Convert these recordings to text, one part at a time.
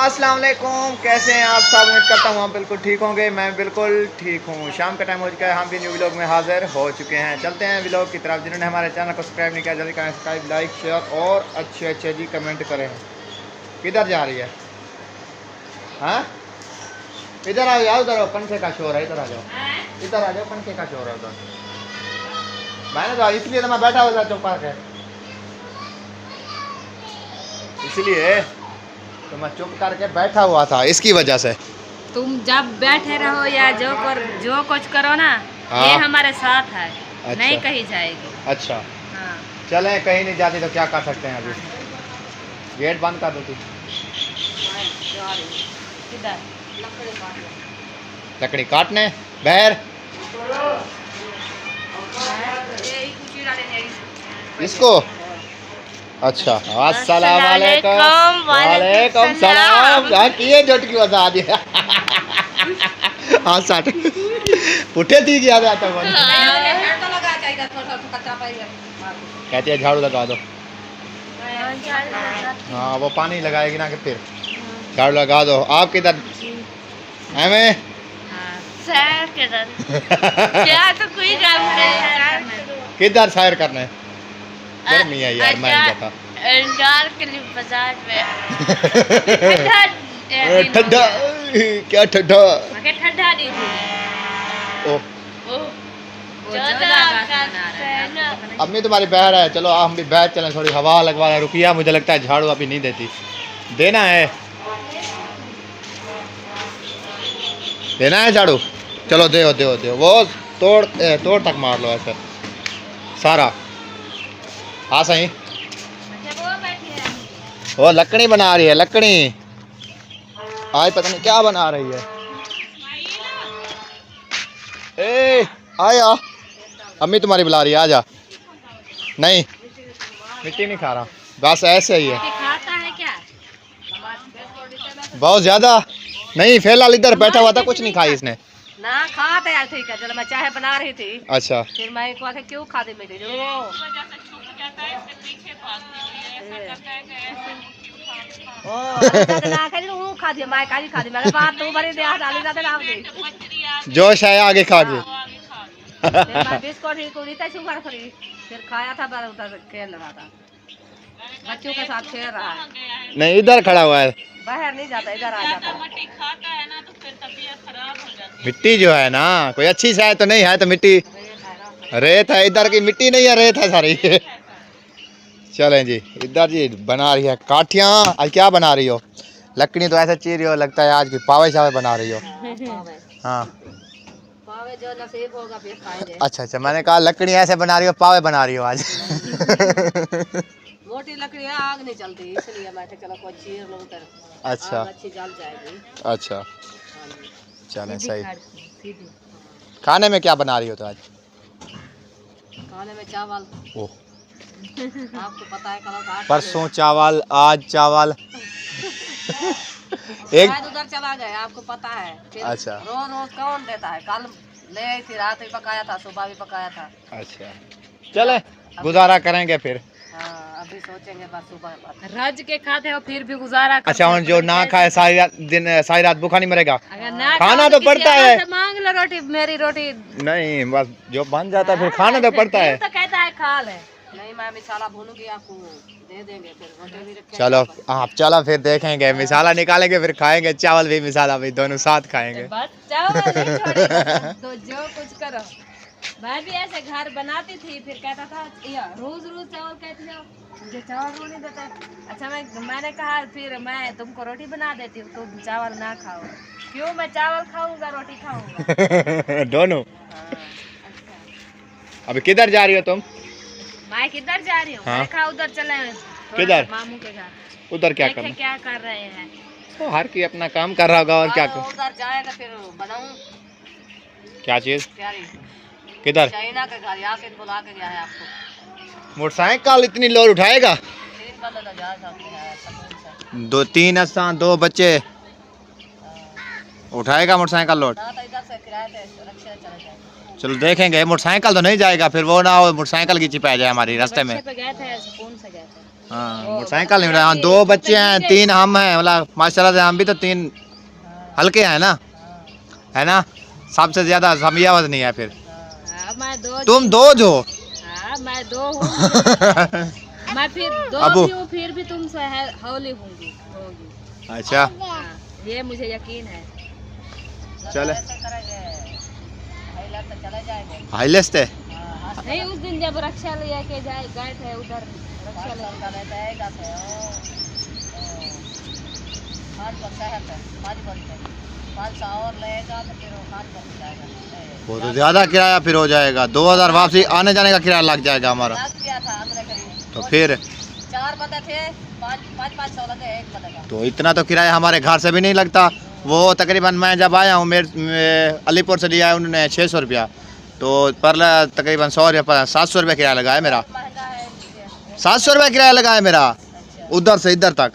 अस्सलाम वालेकुम, कैसे हैं आप सब। उम्मीद करता हूँ आप बिल्कुल ठीक होंगे। मैं बिल्कुल ठीक हूँ। शाम का टाइम हो चुका है, हम भी न्यू व्लॉग में हाजिर हो चुके हैं। चलते हैं व्लॉग की तरफ। जिन्होंने हमारे चैनल को सब्सक्राइब नहीं किया जल्दी करें सब्सक्राइब, लाइक, शेयर और अच्छे अच्छे जी कमेंट करें। किधर जा रही है? हाँ, इधर आओ यार, उधर आओ, पंखे का शोर है, इधर आ जाओ, इधर आ जाओ, पंखे का शोर है उधर। मैंने तो इसलिए तो मैं बैठा हुआ था चौक पर, इसलिए तो मैं चुप करके बैठा हुआ था, इसकी वजह से। तुम जब बैठे रहो या जो कुछ करो ना, हाँ। ये हमारे साथ है। अच्छा। नहीं कहीं जाएगी। अच्छा, हाँ। चलें, कहीं नहीं जाती तो क्या कर सकते हैं। अभी गेट बंद कर दो तू। किधर? लकड़ी काटने बहर इसको। अच्छा, अस्सलाम वालेकुम। वालेकुम सलाम। किए झटकी बता दिया। हाँ साठ पुठे थी क्या जाता है। कहती है झाड़ू लगा दो। हाँ, वो पानी लगाएगी ना कि फिर झाड़ू लगा दो। आप किधर? हमें सैर किधर? क्या तो कोई काम नहीं। किधर सैर करने? गर्मी है यार, मैं नहीं जाता। बाजार में ठंडा, क्या ठंडा? ठंडा नहीं थी। अम्मी तुम्हारी बहर है, चलो हम भी बैठ चलें, थोड़ी हवा लगवा रहे। रुकिया, मुझे लगता है झाड़ू अभी नहीं देती। देना है, देना है झाड़ू। चलो दे दो। वो तोड़ तक मार लो ऐसे सारा। हाँ सही। वो लकड़ी बना रही है, लकड़ी। आज पता नहीं क्या बना रही है। ए आया, अम्मी तुम्हारी बुला रही है, आजा। नहीं, मिट्टी नहीं खा रहा, बस ऐसे ही है। खाता है क्या? बहुत ज्यादा नहीं, फिलहाल इधर बैठा हुआ था, कुछ नहीं खाई इसने ना। खाता है, ठीक है। चलो, मैं चाय बना रही थी। अच्छा, फिर मैं को क्यों खा दे मेरी जोश है आगे खा के। फिर खाया था, खेल रहा था, बच्चों के साथ खेल रहा है। नहीं, इधर खड़ा हुआ है, बाहर नहीं जाता, इधर आ जाता। मिट्टी जो है ना, कोई अच्छी सा है तो नहीं है, तो मिट्टी रेत है। इधर की मिट्टी नहीं है, रेत है सारी। चलें जी, इधर जी बना रही है काठियाँ। आज क्या बना रही हो? लकड़ी तो ऐसा चीर रही हो, लगता है आज की पावे शावे बना रही हो। हाँ, पावे जो नसीब होगा फिर खाएंगे। अच्छा, मैंने कहा लकड़ी ऐसे बना रही हो, पावे बना रही हो आज। मोटी लकड़ी है, आग नहीं चलती, इसलिए मैं चलो कोई चीर लूं कर। अच्छा, अच्छी जल जाएगी। अच्छा, चलें सही। खाने में क्या बना रही हो तो आज? खाने में चावल। ओह, आपको पता है, कल परसों चावल, आज चावल। एक उधर चला गया, आपको पता है। अच्छा, रोज रोज कौन देता है? कल ले आई थी, रात भी पकाया था, सुबह भी पकाया था। अच्छा, चले गुजारा करेंगे फिर। हाँ, अभी सोचेंगे बस सुबह रज के खाते हो फिर भी गुजारा। अच्छा, और जो ना खाए सारी रात भूखा नहीं मरेगा? अगर ना खाना तो पड़ता है। मांग लो रोटी, मेरी रोटी नहीं, बस जो बन जाता है फिर खाना तो पड़ता है। तो कहता है खा ले। नहीं, मैं मिसाला भूनूंगी, आपको दे देंगे, फिर रोटी भी रखेंगे। चलो आप चलो, फिर देखेंगे, मिसाला निकालेंगे, फिर खाएंगे। चावल भी मिसाला भी दोनों साथ खाएंगे। बस चावल नहीं छोड़ेगा, तो जो कुछ करो। मैं भी ऐसे घर बनाती थी, फिर कहता था रोज रोज चावल कहती हो, मुझे चावल रोज नहीं देता। अच्छा, मैंने कहा फिर मैं तुमको रोटी बना देती हूँ, तुम चावल ना खाओ। क्यों? मैं चावल खाऊंगा, रोटी खाऊंगा। दोनों। अच्छा, अभी किधर जा रही हो तुम? मैं किधर जा रही हूँ? हाँ? देखा उधर चले। किधर? मामू के घर। उधर क्या देखे क्या कर रहे हैं? तो हर कोई अपना काम कर रहा होगा, और क्या कर। उधर जाएगा फिर बनाऊं क्या चीज? प्यारी। किधर? चाइना के घर, यहाँ से बुला के गया है आपको। मोटरसाइकिल इतनी लोड उठाएगा? 3 बंदे तो जा सकते हैं सकून से। 2-3 इंसान, 2 बच्चे उठाएगा मोटरसाइकिल लोड? ना, तो इधर से किराए पे रिक्शा चले जाएंगे। चलो देखेंगे। मोटरसाइकिल तो नहीं जाएगा, फिर वो ना हो मोटरसाइकिल की चिपा जाए हमारी रास्ते में। पे गए थे, सुकून से गए थे। हाँ मोटरसाइकिल नहीं मिला। हाँ 2 बच्चे हैं, 3 हम हैं, मतलब माशाल्लाह से हम भी तो 3 हल्के हैं ना, है ना। सबसे ज्यादा समियावत नहीं है फिर। मैं 2 तुम 2 जो हाँ मैं 2 हूँ। मैं फिर 2 अबू। भी हूँ, फिर भी तुमसे हौली होगी। अच्छा हाँ, ये मुझे यकीन है। चले हाईलेस थे। नहीं उस दिन जब रक्षा लेके गए थे उधर रक्षा वो तो ज्यादा किराया फिर हो जाएगा, 2000 वापसी आने जाने का किराया लग जाएगा हमारा। तो फिर 4 बंदे थे, 500 लगे एक बंदे का। तो इतना तो किराया हमारे घर से भी नहीं लगता। वो तकरीबन मैं जब आया हूँ मेरे अलीपुर से लिया है उन्होंने 600 रुपया, तो पर तकरीबन 100 रुपया 700 रुपया किराया लगा है मेरा। 700 रुपया किराया लगा है मेरा उधर से इधर तक।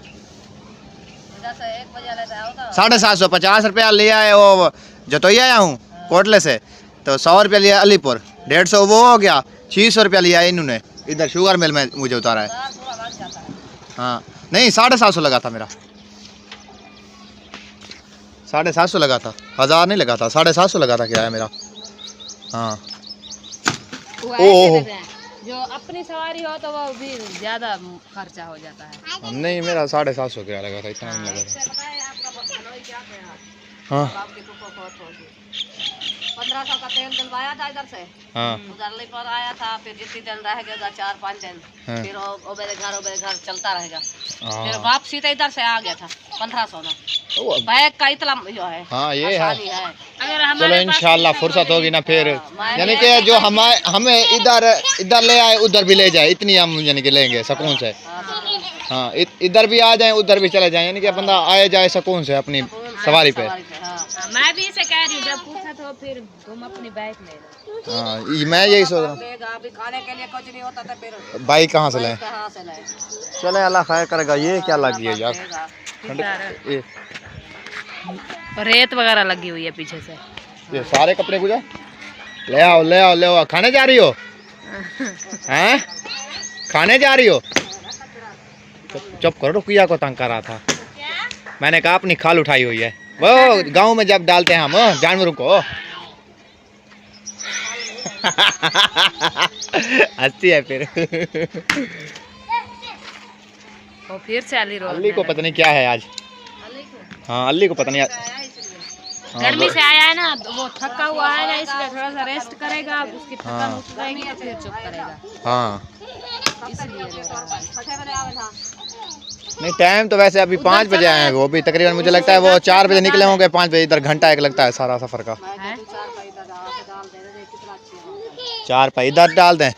750 50 रुपया लिया है वो जतोई आया हूँ कोटले से, तो 100 रुपया लिया अलीपुर, 150 वो हो गया, 600 रुपया लिया है इन्होंने इधर शुगर मिल में मुझे उतारा है। हाँ नहीं 750 लगा था मेरा, 750 लगा था, 1000 नहीं लगा था, 750 लगा था किराया मेरा। हाँ ओह जो अपनी सवारी हो तो वो भी ज्यादा खर्चा हो जाता है। नहीं मेरा 750 किराया लगा था, इतना नहीं लगा था। हाँ 1500 का तेल डलवाया था इधर से, हाँ उधर पर आया था, फिर जितनी दिन रहेगा 4-5 दिन, हाँ। फिर वो मेरे घर चलता रहेगा। हाँ। फिर वापसी तो इधर से आ गया था 1500 में। वो बैग का इतना जो है हाँ ये है। आसानी है। अगर चलो हमारे पास इंशाल्लाह पैसा फुर्सत होगी ना फिर, मैं यानी कि जो हमें इधर ले आए उधर भी ले जाए, इतनी हम यानी कि लेंगे सुकून से। हाँ इधर भी आ जाए उधर भी चले जाए, यानी कि बंदा आए जाए सुकून से अपनी सवारी पे। मैं भी इसे कह रही हूँ जब पूछा तो फिर तुम अपनी बाइक ले लो। हाँ मैं यही सोच रहा हूँ, अभी खाने के लिए कुछ नहीं होता था, फिर बाइक कहाँ से लें। कहाँ से लाए। चले अल्लाह खैर करेगा। ये क्या लगी है यार, ये रेत वगैरह लगी हुई है पीछे से। ये सारे कपड़े गुजर ले आओ ले आओ ले आओ। खाने जा रही हो हैं, खाने जा रही हो। चुप करो, रुकिया को तंग कर रहा था। मैंने कहा अपनी खाल उठाई हुई है, वो गांव में जब डालते हैं हम जानवरों को। हंसती है फिर। वो फिर से अली को पता नहीं क्या है आज। हाँ अली को पता नहीं। गर्मी से आया है ना, वो थका हुआ है ना, इसलिए थोड़ा सा रेस्ट करेगा, उसकी थकान उतरेगी तो फिर चुप करेगा। हाँ इसलिए नहीं टाइम तो वैसे अभी 5 बजे आए हैं, वो भी तकरीबन मुझे लगता है वो 4 बजे निकले होंगे, 5 बजे इधर घंटा एक लगता है सारा सफर का। 4 पाई इधर डाल दें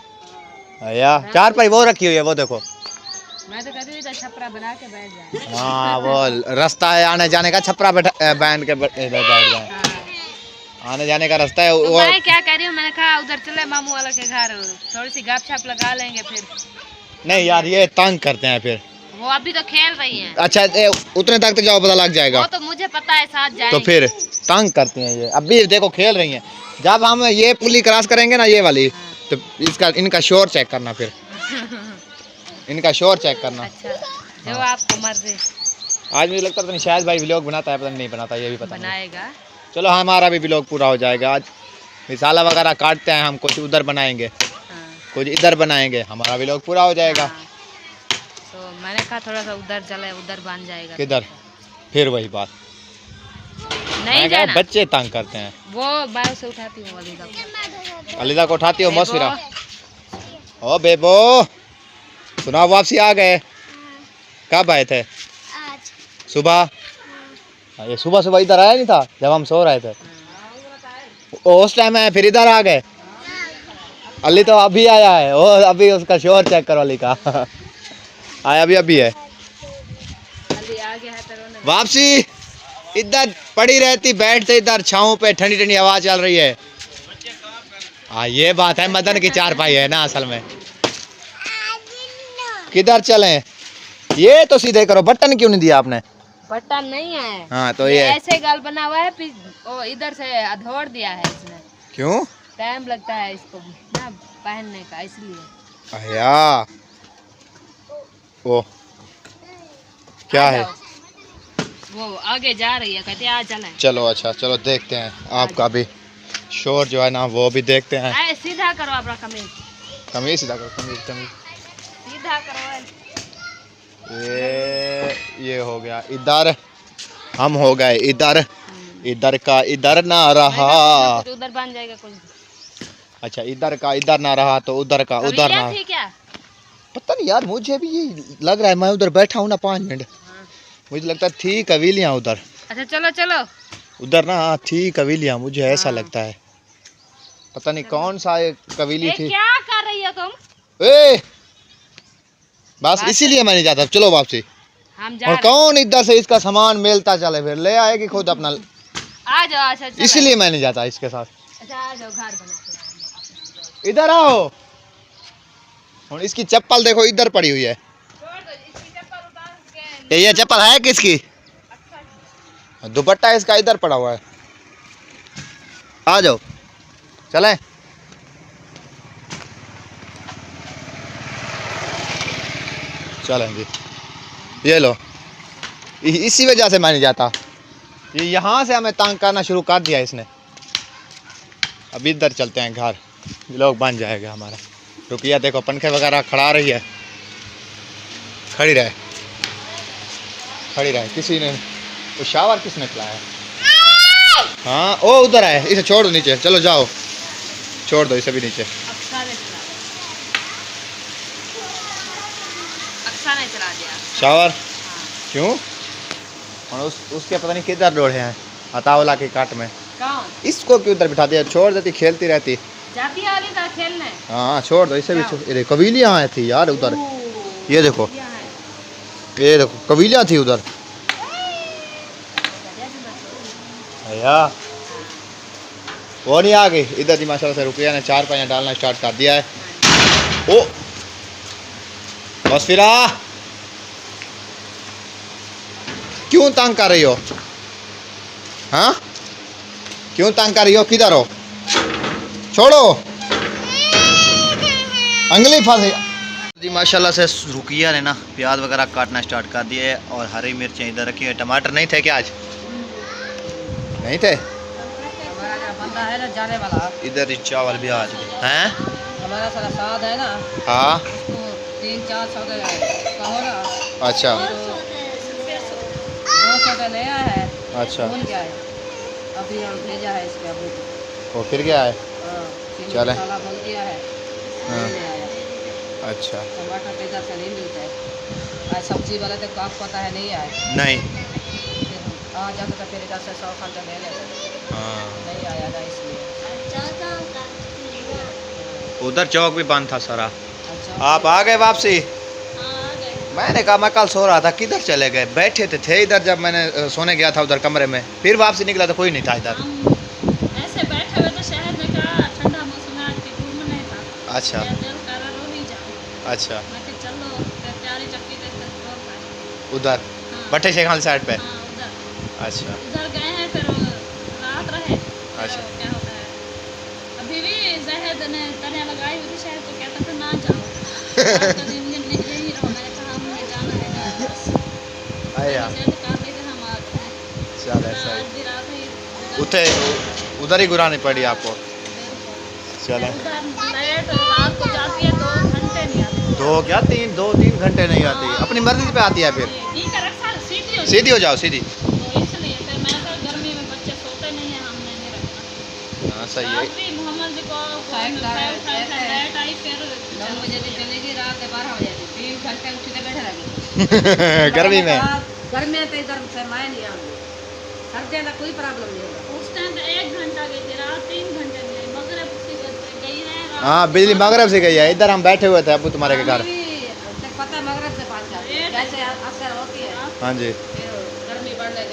या 4 पाई वो रखी हुई है वो देखो। मैं तो कहती हूँ छपरा बना के बैठ जाए। हाँ वो रास्ता है आने जाने का, छपरा बांध के इधर बैठ जाए, आने जाने का रास्ता है। तो मैं क्या कह रही हूँ, मैंने कहा उधर चले मामू वाला के घर, थोड़ी सी गपशप लगा लेंगे फिर। नहीं यार ये तंग करते हैं फिर। वो अभी तो खेल रही हैं। अच्छा उतने तक तो जाओ पता लग जाएगा। वो तो मुझे पता है साथ जाएंगे। तो फिर तंग करती हैं ये, अभी देखो खेल रही हैं। जब हम ये पुली क्रॉस करेंगे ना ये वाली, तो इनका शोर चेक करना, फिर इनका शोर चेक करना। अच्छा जो आपको मर्जी। आज मुझे लगता है शायद भाई व्लॉग बनाता है, पता नहीं बनाता, ये भी पता नहीं। बनाएगा। चलो हमारा भी व्लॉग पूरा हो जाएगा। आज मिसाला वगैरह काटते हैं हम, कुछ उधर बनाएंगे कुछ इधर बनाएंगे, हमारा व्लॉग पूरा हो जाएगा। तो मैंने कहा थोड़ा सा उधर चले, उधर बन जाएगा। किधर फिर वही बात, नहीं जाना। बच्चे तंग करते हैं। वो बाइक से उठाती हूँ अलीदा को। अलीदा को उठाती हो मौसफिरा। ओ बेबो सुना वापसी आ गए, कब आए थे? आज सुबह। ये सुबह सुबह इधर आया नहीं था जब हम सो रहे थे, उस टाइम आए फिर इधर आ गए। अली तो अभी आया है, वो अभी उसका शोर चेक करो अली का। आया अभी है। अली आ गया है तो वापसी इधर पड़ी रहती, बैठते इधर छाँव पे, ठंडी ठंडी हवा चल रही है। हाँ ये बात है, मदन की 4 पाई है ना असल में। किधर चलें? ये तो सीधे करो, बटन क्यों नहीं दिया आपने? बटन नहीं है। हाँ तो ये ऐसे गाल बना हुआ है, ओ इधर से अधोड़ दिया है इसने। क्यों? टाइम लगता है इसको ना पहनने का, इसलिए। या ओ क्या आ है? जाओ। वो आगे जा रही है, कहते आ चलें। चलो अच्छा, चलो देखते हैं आपका भी शोर जो है ना, वो भी देखते हैं। आए सीधा करो अपना कमीज, कमीज सीधा करो, कमीज कमीज। सीधा करो। ये हो गया इधर, हम हो गए इधर, इधर का इधर ना रहा। कुछ उधर बन जाएगा कुछ। अच्छा, इधर का इधर ना रहा तो उधर का उधर ना। थी क्या? पता नहीं यार, मुझे भी ये लग रहा है, मैं उधर बैठा हूँ ना 5 मिनट, मुझे लगता है थी कवीलियाँ उधर। अच्छा चलो चलो उधर ना थी कवीलियाँ, मुझे ऐसा हाँ। लगता है। पता नहीं कौन सा एक कवीली थी। क्या कर रही हो तुम? ए बस इसीलिए मैं नहीं जाता। चलो वापसी। हम जा और रहे कौन इधर से इसका सामान मेलता चले, फिर ले आएगी खुद अपना। आ जाओ। अच्छा चलो। इसीलिए मैं नहीं जाता इसके साथ। अच्छा आ जाओ, घर बनाते इधर आओ। और इसकी चप्पल देखो इधर पड़ी हुई है। छोड़ दो, इसकी चप्पल उतार के। ये चप्पल है किसकी? दुपट्टा इसका इधर पड़ा हुआ है। आ जाओ चलें। चलें जी। ये लो, इसी वजह से मैं नहीं जाता। ये यहाँ से हमें तंग करना शुरू कर दिया इसने। अब इधर चलते हैं घर, लोग बन जाएगा हमारा। रुकिया देखो, पंखे वगैरह खड़ा रही है। खड़ी रहे, खड़ी रहे। किसी ने वो शावर किसने खिलाया? हाँ ओ उधर है, इसे छोड़ दो नीचे। चलो जाओ, छोड़ दो इसे भी नीचे। अक्सा ने चला दिया शावर क्यों? और उसके पता नहीं किधर डोढ़े हैं अतावला के काट में। कौन? इसको क्यों उधर बिठा दिया? छोड़ देती, खेलती रहती। जाती वाली का खेलने। हाँ छोड़ दो इसे भी। ये देखो कबीलियाँ आए थी यार उधर। ये देखो, ये देखो कबीलियाँ थी उधर। भैया वो नहीं आ गई इधर जी। माशाल्लाह से रुकिया ने 4 पाइयाँ डालना स्टार्ट कर दिया है। ओ बस फिर क्यों तंग कर रही हो? हाँ क्यों तंग कर रही हो? किधर हो? छोड़ो, अंगली फंसे जी। माशाल्लाह से रुकिया ने ना प्याज वगैरह काटना स्टार्ट कर दिए और हरी मिर्चें इधर रखी है। टमाटर नहीं थे क्या आज? नहीं थे। बंदा है ना जाने वाला। इधर चावल भी आज हैं। हमारा सारा साथ है ना। हाँ 300-400 का हो ना। अच्छा 200 का नया है। अच्छा। भूल गया है, अभी हम भेजा है इसके अभी। वो फिर क्या है? चले। मसाला भूल गया है। हाँ। नहीं आया। अच्छा टमाटर तो इधर से नहीं मिलता है। आज सब्जी वाला तो काफ पता है नहीं आया। नहीं। फिर आ जाता तो फिर इधर से 100 खर्चा ले लेते। हाँ नहीं आया था इसलिए। उधर चौक भी बंद था सारा। अच्छा आप आ गए वापसी? मैंने कहा मैं कल सो रहा था, किधर चले गए? बैठे थे इधर जब मैंने सोने गया था उधर कमरे में, फिर वापसी निकला तो कोई नहीं था इधर। ऐसे बैठे हुए तो शहर में का ठंडा मौसम है, आज के घूमने नहीं था। अच्छा नहीं जाओ। अच्छा। मैं कि चलो प्यारी चक्की के उधर भट्टे शेख खान साइड पे। उधर अच्छा उधर गए हैं, फिर रात रहे। अच्छा। क्या होता है, अभी भी जहद ने तने लगाई हुई थी शहर, तो कहता था ना जाओ। आज तो दिन यही रहो। मैंने कहा हमें जाना है ना बस। आया हम आ गए। चले आज सही। भी रात ही उठे उधर ही गुरानी पड़ी आपको। चले। उधर लाइट रात को जाती है 2 घंटे नहीं आती। 2 क्या 3 घंटे नहीं आती, अपनी मर्जी पे आती है। फिर सीधी हो जाओ, सीधी। तो इसलिए फिर मैं तो गर्मी में बच्चे सोते नहीं है, हमने नहीं रखा। हाँ सही है। भी मोहम्मद जी को लाइट आई, फिर 9 बजे से चलेगी, रात 12 बजे 3 घंटे उठते बैठे रहेंगे गर्मी में। गर्मी में तो इधर से मैं नहीं आऊँगी। सर्दी में कोई प्रॉब्लम नहीं होगा। उस टाइम तो 1 घंटा गई थी, रात 3 घंटे गई। मगरब गई है। हाँ बिजली मगरब से गई है। इधर हम बैठे हुए थे अबू तुम्हारे के घर। पता है मगरब से 5 कैसे असर होती है। हाँ जी गर्मी बढ़ने हो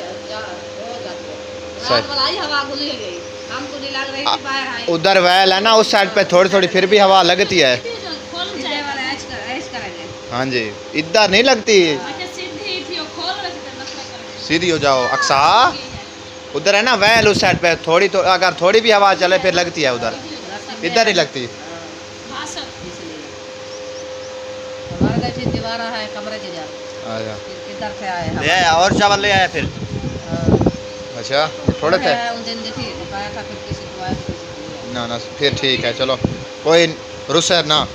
जाती है। सही। रात वाला ही हवा खुली गई, हमको नहीं लग रही थी बाहर आई। उधर वैल है ना उस साइड पे, थोड़ी थोड़ी फिर भी हवा लगती है। सीधे वाला ऐश करेंगे। हाँ जी इधर नहीं लगती। सीधी थी, वो खोल रखी थी, मसला करेंगे। सीधी हो जाओ अक्सा। उधर है ना वैल उस साइड पे, थोड़ी तो अगर थोड़ी भी हवा चले फिर लगती है उधर, इधर नहीं लगती। हमारे बैठी दीवार है कमरे की जा अच्छा इधर से आए हम। ले आया और चावल ले आया फिर। हाँ। अच्छा थोड़े थे उस दिन देखी दिखाया था फिर किसी को आया किसी को नहीं आया। ना ना फिर ठीक है चलो कोई रुसर ना। हाँ।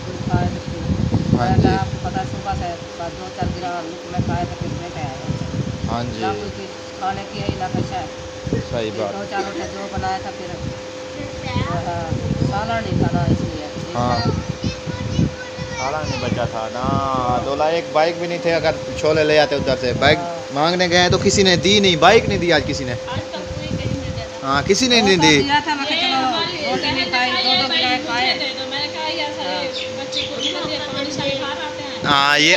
कुछ खाए तो फिर हाँ मैं जी। कहा, आपको पता है सुबह से 2-4 दिन लुक में खाए तो फिर लेके आए हाँ ना जी कुछ खाने की है ना कैसा है सही फिर बात 2-4 रोटी जो बनाया था फिर साला नहीं था ना इसलिए हाँ साला नहीं बचा था ना। डोला एक बाइक भी नहीं थे अगर छोले ले आते उधर से बाइक मांगने गए तो किसी ने दी नहीं बाइक नहीं दी आज किसी ने। हाँ किसी ने नहीं दी। दिया था मैं कहा, चलो रोटी नहीं खाई 2-2 गिराए खाए। हाँ ये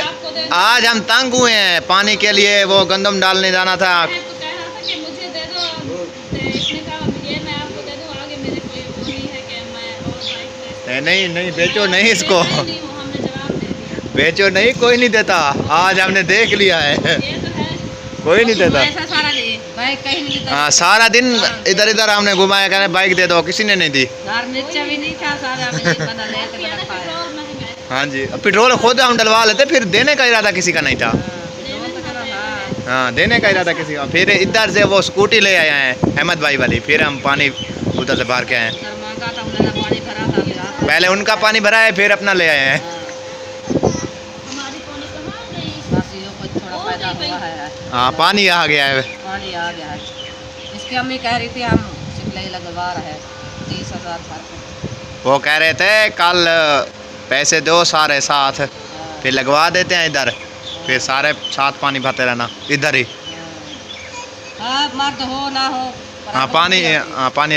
आज हम तंग हुए हैं पानी के लिए वो गंदम डालने जाना था। नहीं नहीं बेचो नहीं इसको बेचो नहीं कोई नहीं देता आज हमने देख लिया है कोई नहीं देता। ऐसा सारा नहीं बाइक कहीं नहीं था। हाँ सारा दिन इधर इधर हमने घुमाया कहने बाइक दे दो किसी ने नहीं दी। घर नीचे भी नहीं था सारा भी नहीं बना ले के बना खाया। हाँ जी पेट्रोल खुद हम डलवा लेते फिर देने का इरादा किसी का नहीं था। पेट्रोल तो चलो हाँ। हाँ देने का इरादा किसी का फिर इधर से वो स्कूटी ले आए हैं अहमद भाई वाली फिर हम पानी उधर से भर के आए हैं। सर मांगा था उन्होंने पानी भरा था फिर हाथ में। पहले उनका पानी भरा है फिर अपना ले आए हैं। बस ये कुछ थोड़ा फायदा हुआ है। हाँ पानी आ गया है। पानी आ गया है। इसकी अम्मी कह रही थी हम शिकले लगवा रहे 30,000 भर के। वो कह रहे थे कल पैसे दो सारे साथ फिर लगवा देते हैं इधर फिर सारे साथ पानी भरते रहना इधर ही। हाँ मर्द हो ना हो हाँ पानी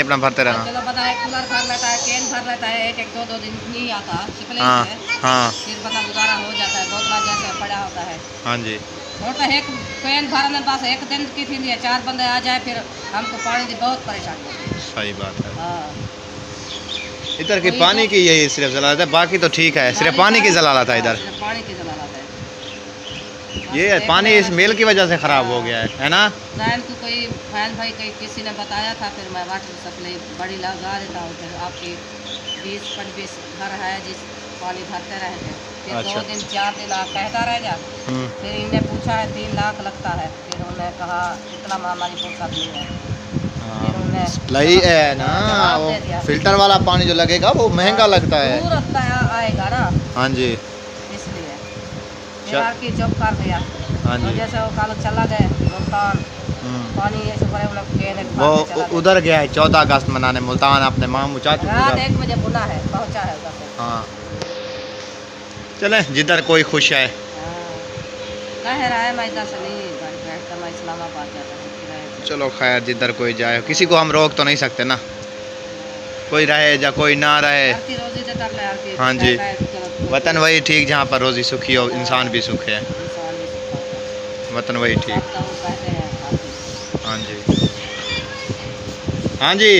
अपना भरते रहना। चलो पता है कूलर भर लेता है कैन भर लेता है 1-2 दिन नहीं आता शिकले हाँ से हाँ फिर बता गुजारा हो जाता है बोतला जैसे पड़ा होता है। हाँ जी और तो एक कैन भरने बस एक दिन की थी नहीं 4 बंदे आ जाए फिर हमको पानी की बहुत परेशानी होती है। सही बात है। हाँ इधर की पानी की यही सिर्फ जलालत है बाकी तो ठीक है सिर्फ पानी की जलालत है इधर। सिर्फ पानी की जलालत है। ये पानी इस मेल की वजह से ख़राब हो गया है ना। जैन को कोई फैन भाई कहीं किसी ने बताया था फिर मैं वाटर सप्लाई बड़ी लगा देता हूँ फिर आपकी 20-25 घर है जिस पानी भरते रहे थे फिर अच्छा। 2 दिन 4 दिन आप कहता रह जा फिर इन्हें पूछा है 3 लाख लगता है फिर उन्होंने कहा इतना हमारी फुर्सत नहीं है फिर उन्होंने सप्लाई है ना जवाब वो दे दिया। फिल्टर वाला पानी जो लगेगा वो महंगा लगता है। दूर रखता है आएगा ना हाँ जी इसलिए चल- फिर आपकी जॉब कर दिया। हाँ और जी जैसे वो कल चला गए मुल्तान पानी ऐसे पड़े उन्हें केन एक भर के चला वो गया। उधर गया है 14 अगस्त मनाने मुल्तान अपने मामू चाचू के रात साथ। 1 बजे बुना है पहुंचा है उधर से। हाँ चले जिधर कोई खुश है। कह रहा है मैं इधर से नहीं बैठ कर मैं इस्लामाबाद जाता हूँ किराए से। चलो खैर जिधर कोई जाए किसी को हम रोक तो नहीं सकते ना कोई रहे या कोई ना रहे। हर की रोजी देता है हर की हाँ जी। कहता है चलो वतन वही ठीक जहाँ पर रोजी सुखी हो इंसान भी सुख है। इंसान भी सीखता है। वतन वही ठीक। सब तो वो कहते हैं हर की। हाँ जी हाँ जी